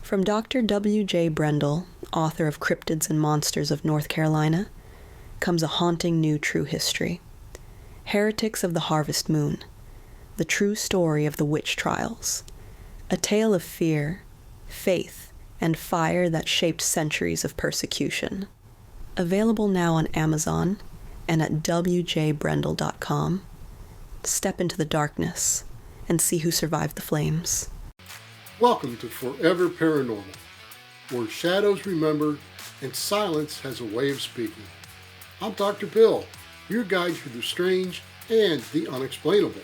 From Dr. W.J. Brendel, author of Cryptids and Monsters of North Carolina, comes a haunting new true history. Heretics of the Harvest Moon, the true story of the witch trials. A tale of fear, faith, and fire that shaped centuries of persecution. Available now on Amazon and at wjbrendel.com. Step into the darkness and see who survived the flames. Welcome to Forever Paranormal, where shadows remember and silence has a way of speaking. I'm Dr. Bill, your guide through the strange and the unexplainable.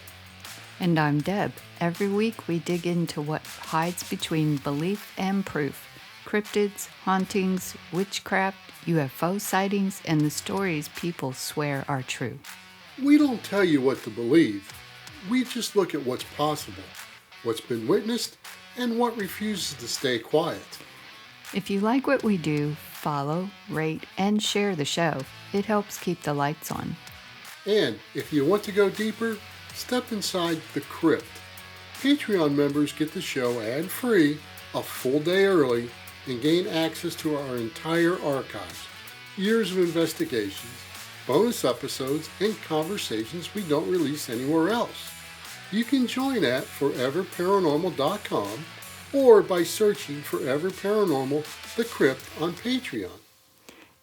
And I'm Deb. Every week we dig into what hides between belief and proof. Cryptids, hauntings, witchcraft, UFO sightings, and the stories people swear are true. We don't tell you what to believe. We just look at what's possible, what's been witnessed, and what refuses to stay quiet. If you like what we do, follow, rate, and share the show. It helps keep the lights on. And if you want to go deeper, step inside the crypt. Patreon members get the show ad-free a full day early and gain access to our entire archives, years of investigations, bonus episodes, and conversations we don't release anywhere else. You can join at foreverparanormal.com or by searching Forever Paranormal The Crypt on Patreon.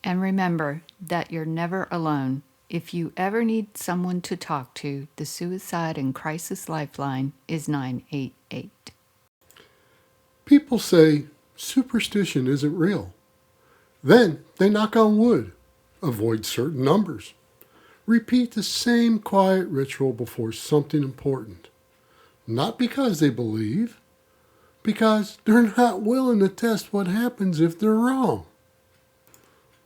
And remember that you're never alone. If you ever need someone to talk to, the Suicide and Crisis Lifeline is 988. People say superstition isn't real. Then they knock on wood, avoid certain numbers, repeat the same quiet ritual before something important. Not because they believe, because they're not willing to test what happens if they're wrong.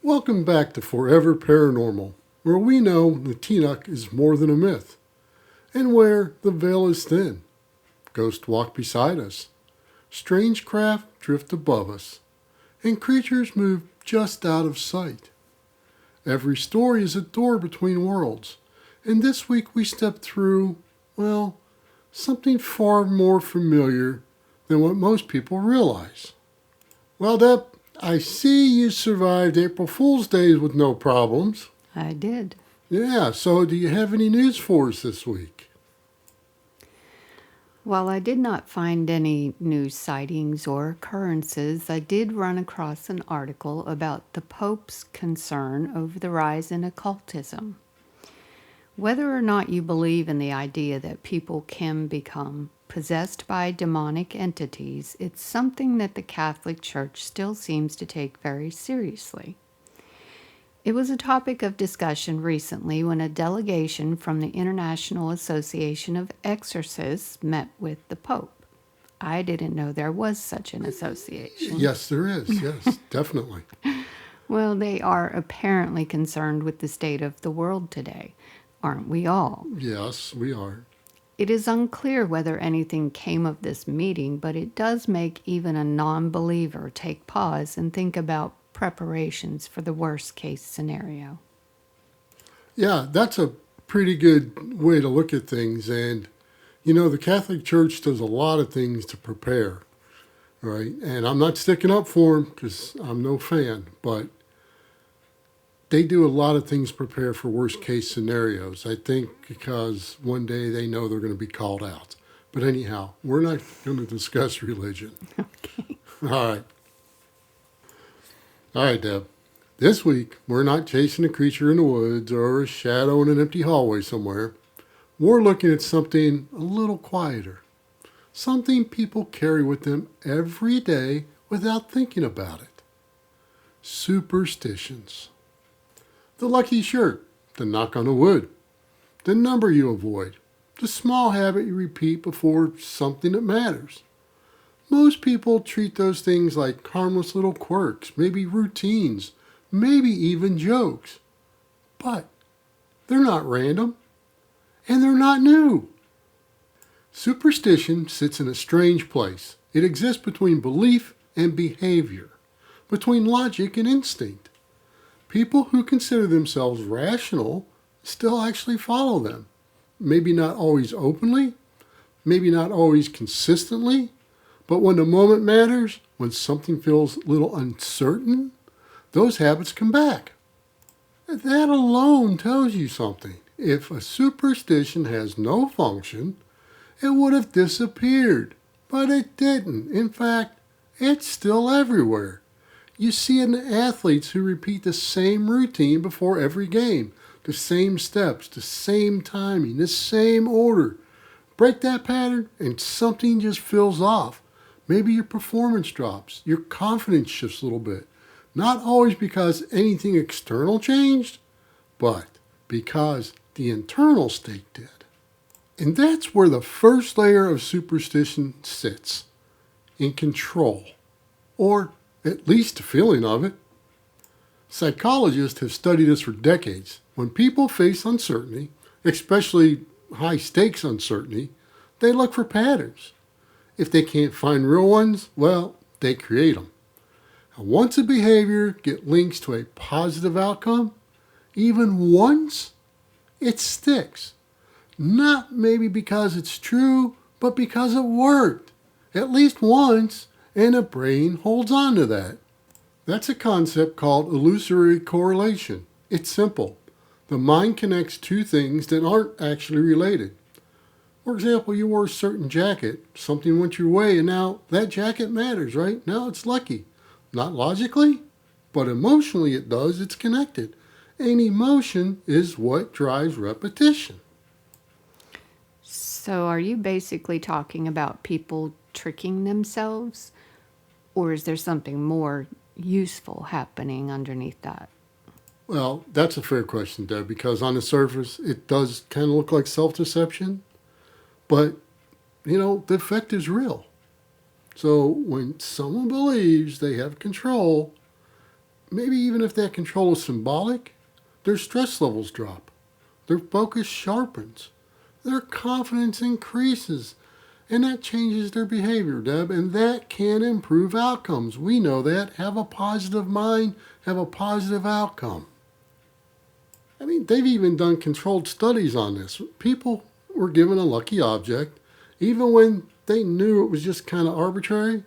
Welcome back to Forever Paranormal, where we know the Teanuk is more than a myth, and where the veil is thin. Ghosts walk beside us, strange craft drift above us, and creatures move just out of sight. Every story is a door between worlds, and this week we step through, well, something far more familiar than what most people realize. Well, Deb, I see you survived April Fool's Days with no problems. I did. Yeah, so do you have any news for us this week? While I did not find any new sightings or occurrences, I did run across an article about the Pope's concern over the rise in occultism. Whether or not you believe in the idea that people can become possessed by demonic entities, it's something that the Catholic Church still seems to take very seriously. It was a topic of discussion recently when a delegation from the International Association of Exorcists met with the Pope. I didn't know there was such an association. Yes, there is. Yes, definitely. Well, they are apparently concerned with the state of the world today, aren't we all? Yes, we are. It is unclear whether anything came of this meeting, but it does make even a non-believer take pause and think about preparations for the worst case scenario. Yeah, that's a pretty good way to look at things. And, you know, the Catholic Church does a lot of things to prepare, right? And I'm not sticking up for them because I'm no fan, but they do a lot of things to prepare for worst case scenarios. I think because one day they know they're going to be called out. But anyhow, we're not going to discuss religion. Okay. All right, Deb. This week, we're not chasing a creature in the woods or a shadow in an empty hallway somewhere. We're looking at something a little quieter. Something people carry with them every day without thinking about it. Superstitions. The lucky shirt, the knock on the wood, the number you avoid, the small habit you repeat before something that matters. Most people treat those things like harmless little quirks, maybe routines, maybe even jokes. But they're not random, and they're not new. Superstition sits in a strange place. It exists between belief and behavior, between logic and instinct. People who consider themselves rational still actually follow them. Maybe not always openly, maybe not always consistently, But when the moment matters, when something feels a little uncertain, those habits come back. That alone tells you something. If a superstition has no function, it would have disappeared. But it didn't. In fact, it's still everywhere. You see it in athletes who repeat the same routine before every game, the same steps, the same timing, the same order. Break that pattern and something just feels off. Maybe your performance drops, your confidence shifts a little bit. Not always because anything external changed, but because the internal state did. And that's where the first layer of superstition sits, in control, or at least a feeling of it. Psychologists have studied this for decades. When people face uncertainty, especially high stakes uncertainty, they look for patterns. If they can't find real ones, well, they create them. And once a behavior gets links to a positive outcome, even once, it sticks. Not maybe because it's true, but because it worked. At least once, and the brain holds on to that. That's a concept called illusory correlation. It's simple. The mind connects two things that aren't actually related. For example, you wore a certain jacket, something went your way, and now that jacket matters, right? Now it's lucky. Not logically, but emotionally it does. It's connected. And emotion is what drives repetition. So are you basically talking about people tricking themselves? Or is there something more useful happening underneath that? Well, that's a fair question, Deb, because on the surface it does kind of look like self-deception. But, the effect is real. So when someone believes they have control, maybe even if that control is symbolic, their stress levels drop, their focus sharpens, their confidence increases, and that changes their behavior, Deb, and that can improve outcomes. We know that. Have a positive mind, have a positive outcome. They've even done controlled studies on this. People were given a lucky object, even when they knew it was just kind of arbitrary,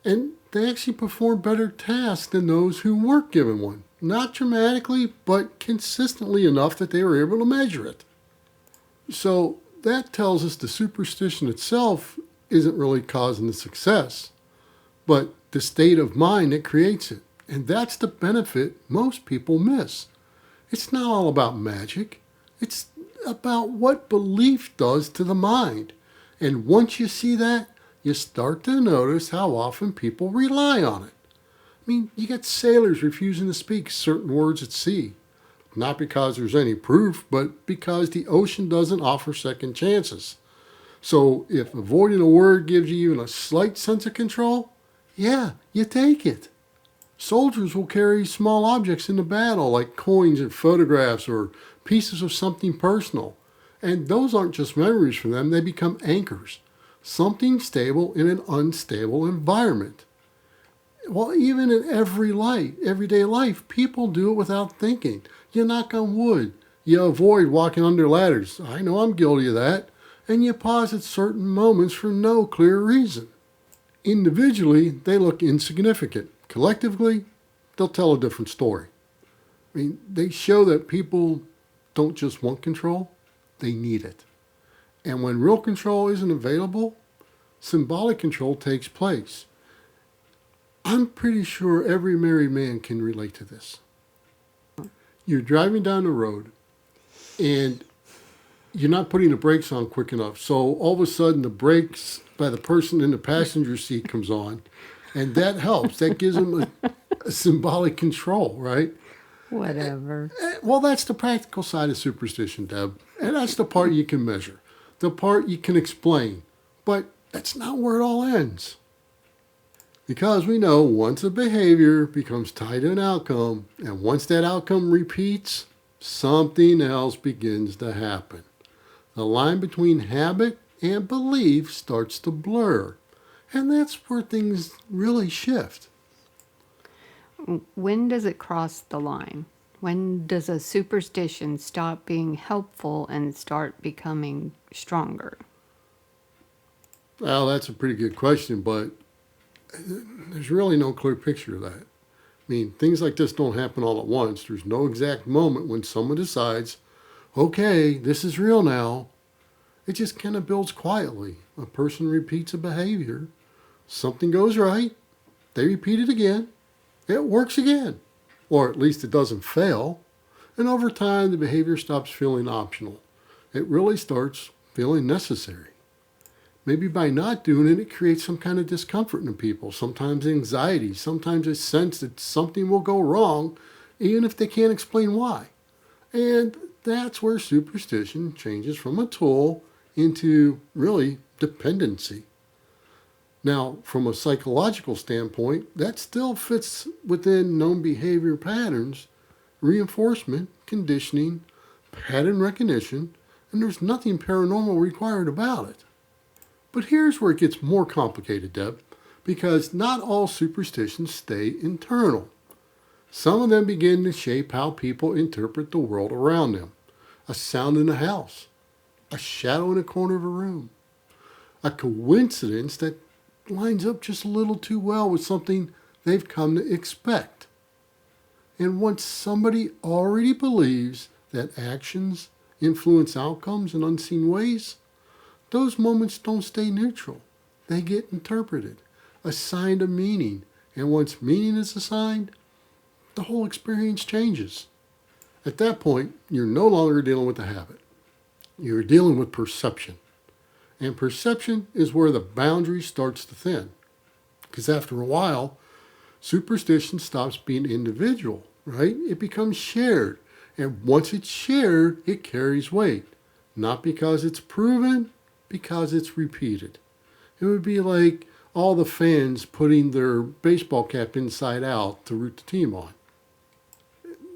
and they actually performed better tasks than those who weren't given one. Not dramatically, but consistently enough that they were able to measure it. So that tells us the superstition itself isn't really causing the success, but the state of mind that creates it. And that's the benefit most people miss. It's not all about magic. It's about what belief does to the mind. And once you see that, you start to notice how often people rely on it. You get sailors refusing to speak certain words at sea. Not because there's any proof, but because the ocean doesn't offer second chances. So if avoiding a word gives you even a slight sense of control, yeah, you take it. Soldiers will carry small objects into battle, like coins and photographs or pieces of something personal. And those aren't just memories for them, they become anchors. Something stable in an unstable environment. Well, even in everyday life, people do it without thinking. You knock on wood. You avoid walking under ladders. I know I'm guilty of that. And you pause at certain moments for no clear reason. Individually, they look insignificant. Collectively, they'll tell a different story. They show that people don't just want control, they need it. And when real control isn't available, symbolic control takes place. I'm pretty sure every married man can relate to this. You're driving down the road and you're not putting the brakes on quick enough. So all of a sudden the brakes by the person in the passenger seat comes on, and that helps. That gives them a symbolic control, right? Whatever. Well, that's the practical side of superstition, Deb. And that's the part you can measure, the part you can explain. But that's not where it all ends. Because we know once a behavior becomes tied to an outcome, and once that outcome repeats, something else begins to happen. The line between habit and belief starts to blur. And that's where things really shift. When does it cross the line? When does a superstition stop being helpful and start becoming stronger? Well, that's a pretty good question, but there's really no clear picture of that. I mean, things like this don't happen all at once. There's no exact moment when someone decides, okay, this is real now. It just kind of builds quietly. A person repeats a behavior. Something goes right. They repeat it again. It works again. Or at least it doesn't fail. And over time, the behavior stops feeling optional. It really starts feeling necessary. Maybe by not doing it, it creates some kind of discomfort in people, sometimes anxiety, sometimes a sense that something will go wrong, even if they can't explain why. And that's where superstition changes from a tool into really dependency. Now, from a psychological standpoint, that still fits within known behavior patterns, reinforcement, conditioning, pattern recognition, and there's nothing paranormal required about it. But here's where it gets more complicated, Deb, because not all superstitions stay internal. Some of them begin to shape how people interpret the world around them. A sound in a house, a shadow in a corner of a room, a coincidence that lines up just a little too well with something they've come to expect. And once somebody already believes that actions influence outcomes in unseen ways, those moments don't stay neutral. They get interpreted, assigned a meaning, and once meaning is assigned, the whole experience changes. At that point, you're no longer dealing with the habit. You're dealing with perception. And perception is where the boundary starts to thin. Because after a while, superstition stops being individual, right? It becomes shared. And once it's shared, it carries weight. Not because it's proven, because it's repeated. It would be like all the fans putting their baseball cap inside out to root the team on.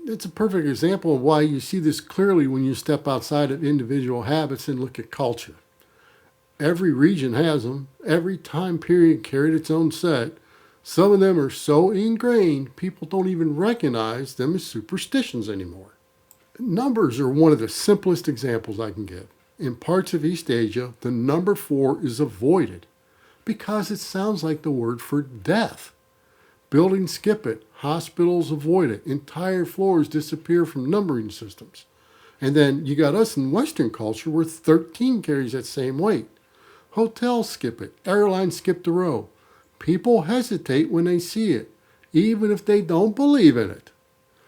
It's a perfect example of why you see this clearly when you step outside of individual habits and look at culture. Every region has them. Every time period carried its own set. Some of them are so ingrained, people don't even recognize them as superstitions anymore. Numbers are one of the simplest examples I can give. In parts of East Asia, the number 4 is avoided because it sounds like the word for death. Buildings skip it, hospitals avoid it, entire floors disappear from numbering systems. And then you got us in Western culture where 13 carries that same weight. Hotels skip it, airlines skip the row. People hesitate when they see it, even if they don't believe in it.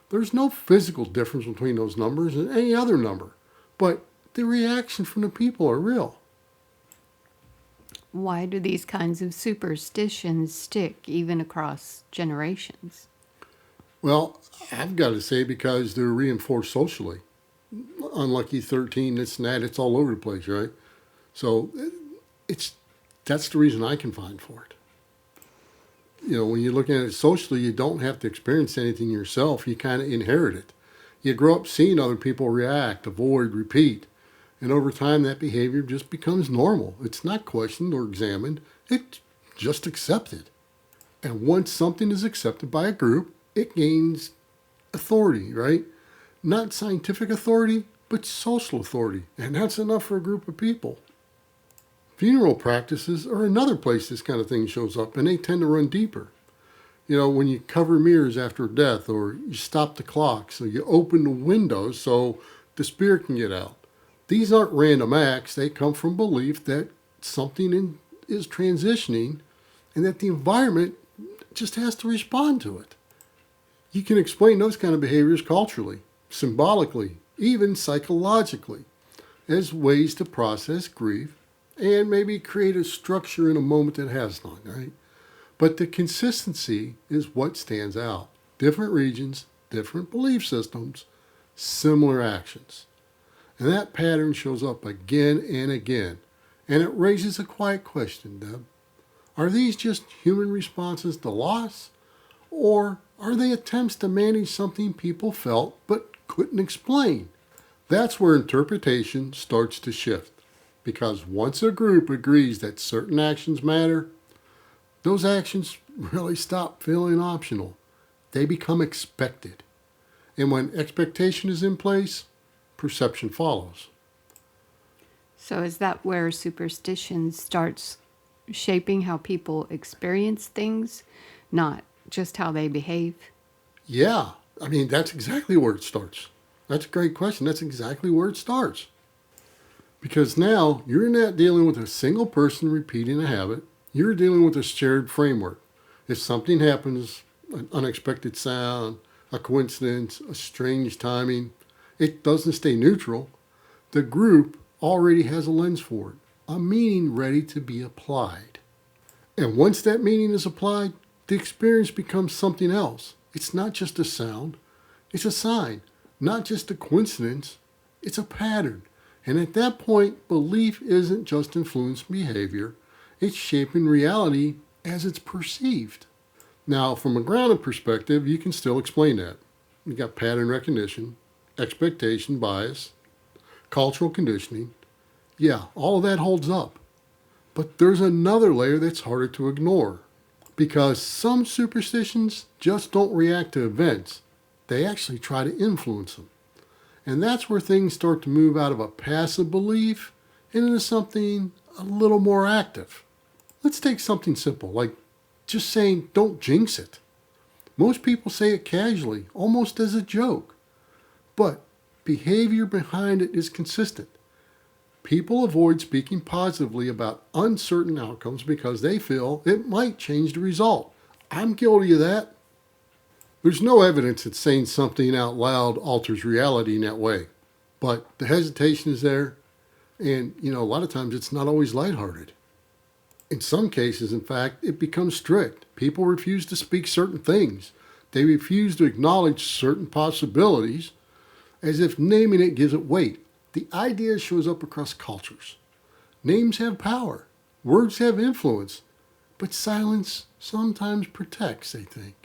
There's no physical difference between those numbers and any other number, but the reaction from the people are real. Why do these kinds of superstitions stick even across generations? Well, I've got to say because they're reinforced socially. Unlucky 13, this and that, it's all over the place, right? So that's the reason I can find for it. You know, when you're looking at it socially, you don't have to experience anything yourself. You kind of inherit it. You grow up seeing other people react, avoid, repeat. And over time, that behavior just becomes normal. It's not questioned or examined. It's just accepted. And once something is accepted by a group, it gains authority, right? Not scientific authority, but social authority. And that's enough for a group of people. Funeral practices are another place this kind of thing shows up, and they tend to run deeper. You know, when you cover mirrors after death, or you stop the clock, so you open the windows so the spirit can get out. These aren't random acts. They come from belief that something is transitioning and that the environment just has to respond to it. You can explain those kind of behaviors culturally, symbolically, even psychologically, as ways to process grief and maybe create a structure in a moment that has none, right? But the consistency is what stands out. Different regions, different belief systems, similar actions. And that pattern shows up again and again. And it raises a quiet question, Deb. Are these just human responses to loss? Or are they attempts to manage something people felt but couldn't explain? That's where interpretation starts to shift. Because once a group agrees that certain actions matter, those actions really stop feeling optional. They become expected. And when expectation is in place, perception follows. So is that where superstition starts shaping how people experience things, not just how they behave? Yeah, I mean, that's exactly where it starts. That's a great question. That's exactly where it starts. Because now you're not dealing with a single person repeating a habit, you're dealing with a shared framework. If something happens, an unexpected sound, a coincidence, a strange timing, it doesn't stay neutral. The group already has a lens for it, a meaning ready to be applied. And once that meaning is applied, the experience becomes something else. It's not just a sound, it's a sign, not just a coincidence, it's a pattern. And at that point, belief isn't just influencing behavior, it's shaping reality as it's perceived. Now, from a grounded perspective, you can still explain that. You got pattern recognition, expectation bias, cultural conditioning. Yeah, all of that holds up. But there's another layer that's harder to ignore. Because some superstitions just don't react to events, they actually try to influence them. And that's where things start to move out of a passive belief and into something a little more active. Let's take something simple, like just saying, don't jinx it. Most people say it casually, almost as a joke. But behavior behind it is consistent. People avoid speaking positively about uncertain outcomes because they feel it might change the result. I'm guilty of that. There's no evidence that saying something out loud alters reality in that way. But the hesitation is there, and a lot of times it's not always lighthearted. In some cases, in fact, it becomes strict. People refuse to speak certain things. They refuse to acknowledge certain possibilities as if naming it gives it weight. The idea shows up across cultures. Names have power. Words have influence. But silence sometimes protects, they think.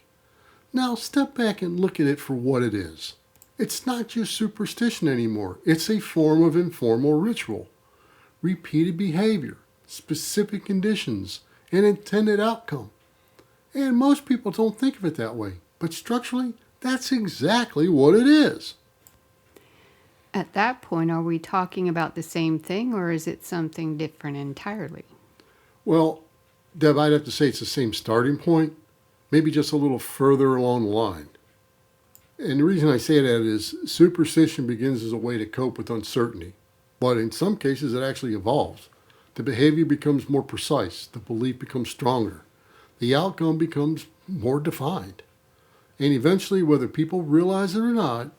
Now step back and look at it for what it is. It's not just superstition anymore. It's a form of informal ritual. Repeated behavior, specific conditions, and intended outcome. And most people don't think of it that way. But structurally, that's exactly what it is. At that point, are we talking about the same thing, or is it something different entirely? Well, Deb, I'd have to say it's the same starting point, maybe just a little further along the line. And the reason I say that is superstition begins as a way to cope with uncertainty, but in some cases it actually evolves. The behavior becomes more precise, the belief becomes stronger, the outcome becomes more defined. And eventually, whether people realize it or not,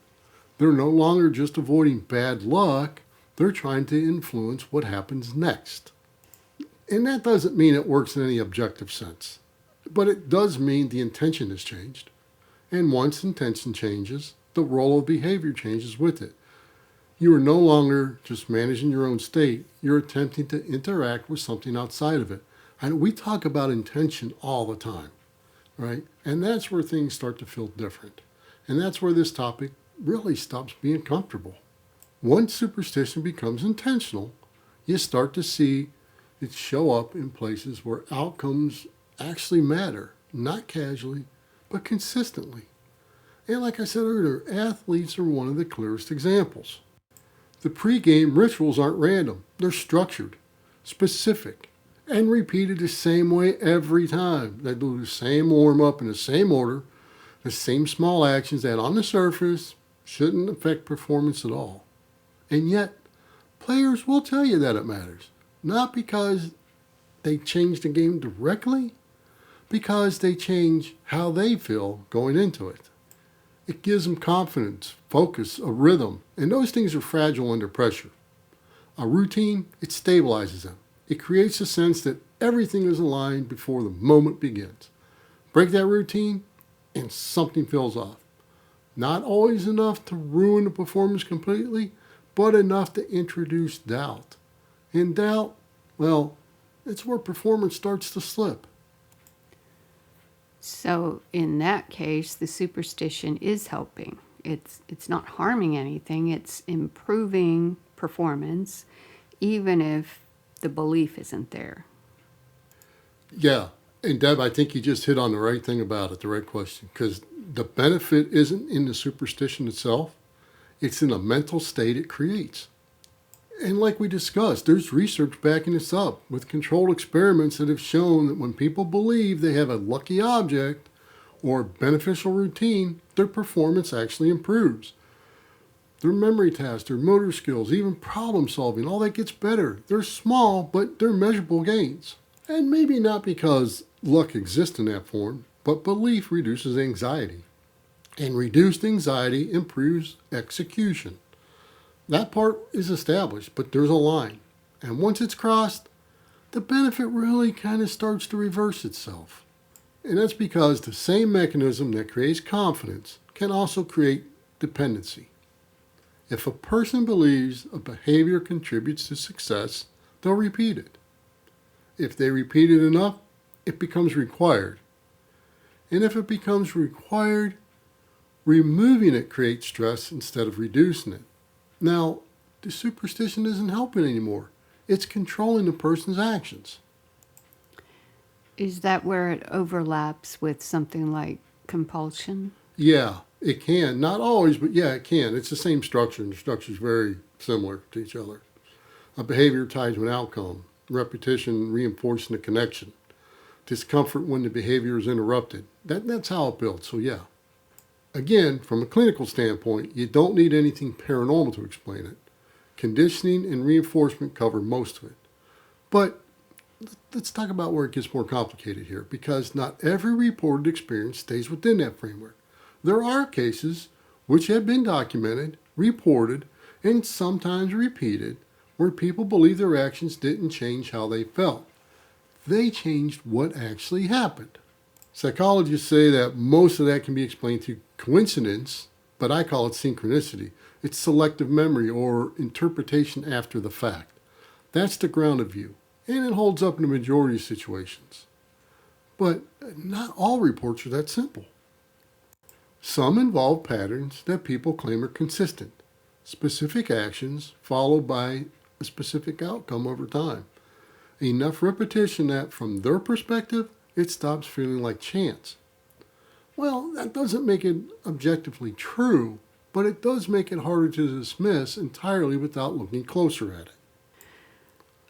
they're no longer just avoiding bad luck, they're trying to influence what happens next. And that doesn't mean it works in any objective sense, but it does mean the intention has changed. And once intention changes, the role of behavior changes with it. You are no longer just managing your own state, you're attempting to interact with something outside of it. And we talk about intention all the time, right? And that's where things start to feel different. And that's where this topic really stops being comfortable. Once superstition becomes intentional, you start to see it show up in places where outcomes actually matter, not casually, but consistently. And like I said earlier, athletes are one of the clearest examples. The pre-game rituals aren't random, they're structured, specific, and repeated the same way every time. They do the same warm-up in the same order, the same small actions that on the surface shouldn't affect performance at all. And yet, players will tell you that it matters. Not because they change the game directly, because they change how they feel going into it. It gives them confidence, focus, a rhythm, and those things are fragile under pressure. A routine, it stabilizes them. It creates a sense that everything is aligned before the moment begins. Break that routine, and something feels off. Not always enough to ruin the performance completely, but enough to introduce doubt. And doubt, well, it's where performance starts to slip. So in that case, the superstition is helping. It's not harming anything, it's improving performance, even if the belief isn't there. Yeah, and Deb, I think you just hit on the right thing about it, the right question, because the benefit isn't in the superstition itself, it's in the mental state it creates. And like we discussed, there's research backing this up with controlled experiments that have shown that when people believe they have a lucky object or beneficial routine, their performance actually improves. Their memory tasks, their motor skills, even problem solving, all that gets better. They're small, but they're measurable gains. And maybe not because luck exists in that form, but belief reduces anxiety. And reduced anxiety improves execution. That part is established, but there's a line. And once it's crossed, the benefit really kind of starts to reverse itself. And that's because the same mechanism that creates confidence can also create dependency. If a person believes a behavior contributes to success, they'll repeat it. If they repeat it enough, it becomes required. And if it becomes required, removing it creates stress instead of reducing it. Now, the superstition isn't helping anymore. It's controlling the person's actions. Is that where it overlaps with something like compulsion? Yeah, it can. Not always, but yeah, it can. It's the same structure, and the structure is very similar to each other. A behavior tied to an outcome, repetition reinforcing the connection, discomfort when the behavior is interrupted. That's how it builds, so yeah. Again, from a clinical standpoint, you don't need anything paranormal to explain it. Conditioning and reinforcement cover most of it. But let's talk about where it gets more complicated here, because not every reported experience stays within that framework. There are cases which have been documented, reported, and sometimes repeated, where people believe their actions didn't change how they felt. They changed what actually happened. Psychologists say that most of that can be explained through coincidence, but I call it synchronicity. It's selective memory or interpretation after the fact. That's the grounded view, and it holds up in the majority of situations. But not all reports are that simple. Some involve patterns that people claim are consistent, specific actions followed by a specific outcome over time. Enough repetition that, from their perspective, it stops feeling like chance. Well, that doesn't make it objectively true, but it does make it harder to dismiss entirely without looking closer at it.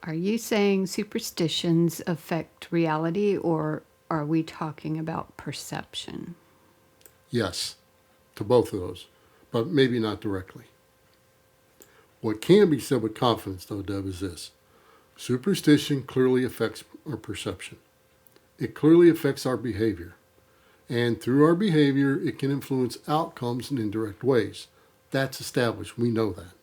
Are you saying superstitions affect reality, or are we talking about perception? Yes, to both of those, but maybe not directly. What can be said with confidence, though, Deb, is this. Superstition clearly affects our perception. It clearly affects our behavior. And through our behavior, it can influence outcomes in indirect ways. That's established. We know that.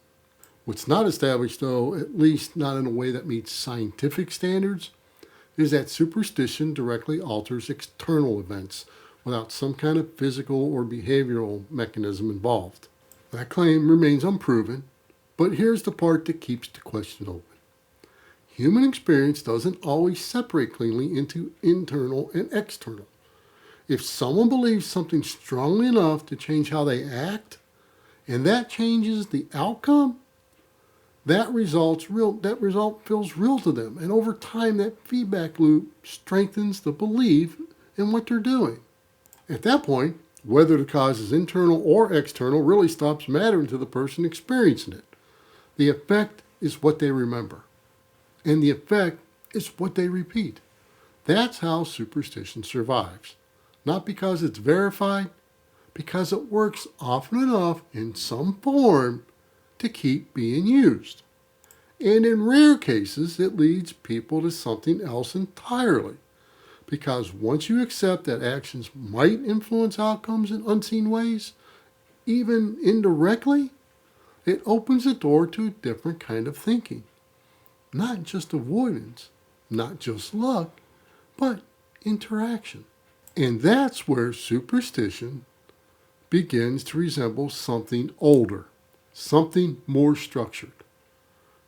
What's not established, though, at least not in a way that meets scientific standards, is that superstition directly alters external events without some kind of physical or behavioral mechanism involved. That claim remains unproven, but here's the part that keeps the question open. Human experience doesn't always separate cleanly into internal and external. If someone believes something strongly enough to change how they act, and that changes the outcome, that result feels real to them. And over time, that feedback loop strengthens the belief in what they're doing. At that point, whether the cause is internal or external really stops mattering to the person experiencing it. The effect is what they remember. And the effect is what they repeat. That's how superstition survives. Not because it's verified, because it works often enough in some form to keep being used. And in rare cases, it leads people to something else entirely. Because once you accept that actions might influence outcomes in unseen ways, even indirectly, it opens the door to a different kind of thinking. Not just avoidance, not just luck, but interaction. And that's where superstition begins to resemble something older, something more structured,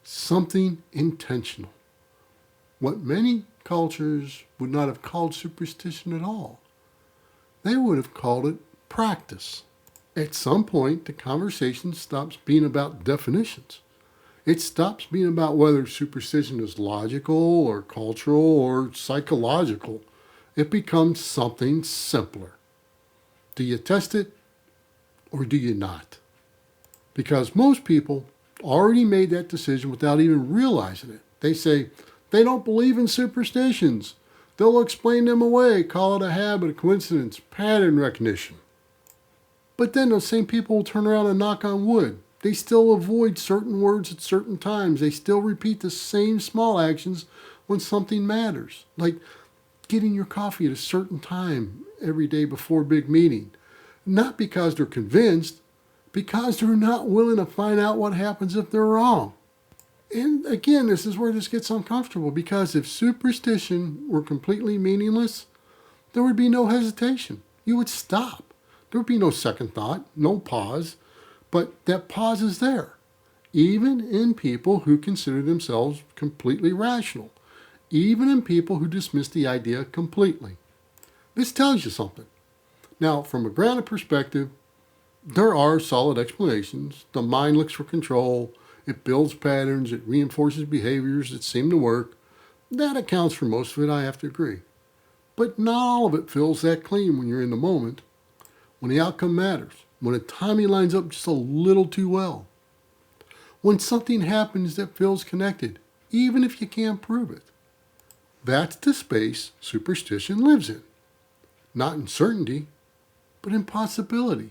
something intentional. What many cultures would not have called superstition at all. They would have called it practice. At some point, the conversation stops being about definitions. It stops being about whether superstition is logical or cultural or psychological. It becomes something simpler. Do you test it or do you not? Because most people already made that decision without even realizing it. They say they don't believe in superstitions. They'll explain them away, call it a habit, a coincidence, pattern recognition. But then those same people will turn around and knock on wood. They still avoid certain words at certain times. They still repeat the same small actions when something matters, like getting your coffee at a certain time every day before a big meeting. Not because they're convinced, because they're not willing to find out what happens if they're wrong. And again, this is where this gets uncomfortable, because if superstition were completely meaningless, there would be no hesitation. You would stop. There would be no second thought, no pause. But that pause is there, even in people who consider themselves completely rational, even in people who dismiss the idea completely. This tells you something. Now, from a grounded perspective, there are solid explanations. The mind looks for control. It builds patterns. It reinforces behaviors that seem to work. That accounts for most of it, I have to agree. But not all of it feels that clean when you're in the moment, when the outcome matters, when the timing lines up just a little too well, when something happens that feels connected, even if you can't prove it. That's the space superstition lives in. Not in certainty, but in possibility.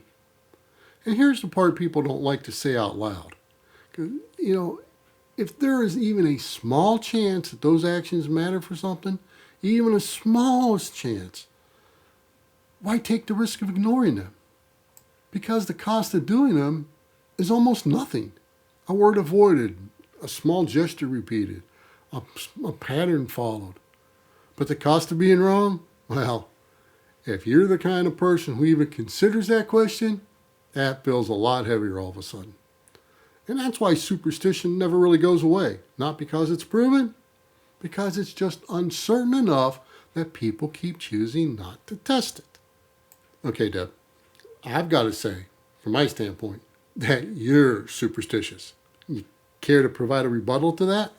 And here's the part people don't like to say out loud. If there is even a small chance that those actions matter for something, even a smallest chance, why take the risk of ignoring them? Because the cost of doing them is almost nothing. A word avoided, a small gesture repeated, a pattern followed. But the cost of being wrong? Well, if you're the kind of person who even considers that question, that feels a lot heavier all of a sudden. And that's why superstition never really goes away. Not because it's proven, because it's just uncertain enough that people keep choosing not to test it. Okay, Deb, I've got to say, from my standpoint, that you're superstitious. You care to provide a rebuttal to that?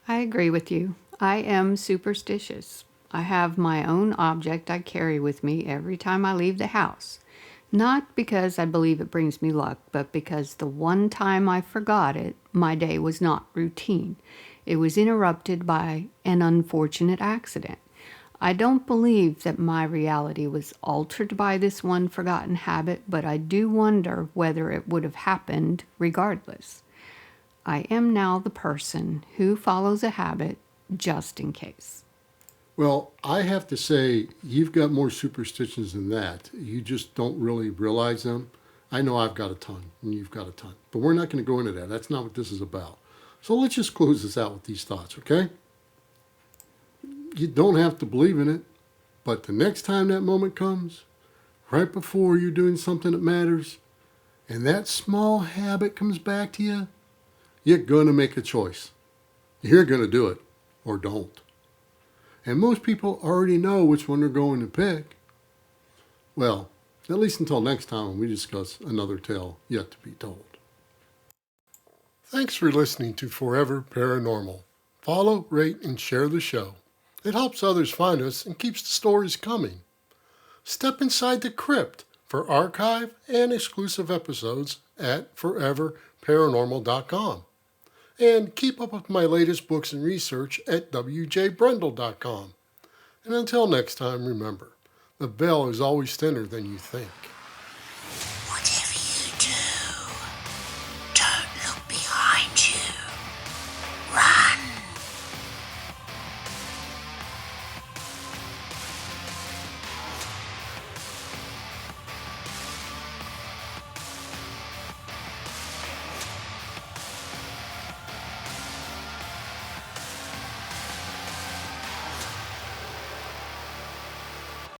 I agree with you. I am superstitious. I have my own object I carry with me every time I leave the house. Not because I believe it brings me luck, but because the one time I forgot it, my day was not routine. It was interrupted by an unfortunate accident. I don't believe that my reality was altered by this one forgotten habit, but I do wonder whether it would have happened regardless. I am now the person who follows a habit just in case. Well, I have to say, you've got more superstitions than that. You just don't really realize them. I know I've got a ton, and you've got a ton. But we're not going to go into that. That's not what this is about. So let's just close this out with these thoughts, okay? You don't have to believe in it, but the next time that moment comes, right before you're doing something that matters, and that small habit comes back to you, you're going to make a choice. You're going to do it, or don't. And most people already know which one they're going to pick. Well, at least until next time when we discuss another tale yet to be told. Thanks for listening to Forever Paranormal. Follow, rate, and share the show. It helps others find us and keeps the stories coming. Step inside the crypt for archive and exclusive episodes at foreverparanormal.com. And keep up with my latest books and research at wjbrendel.com. And until next time, remember, the veil is always thinner than you think.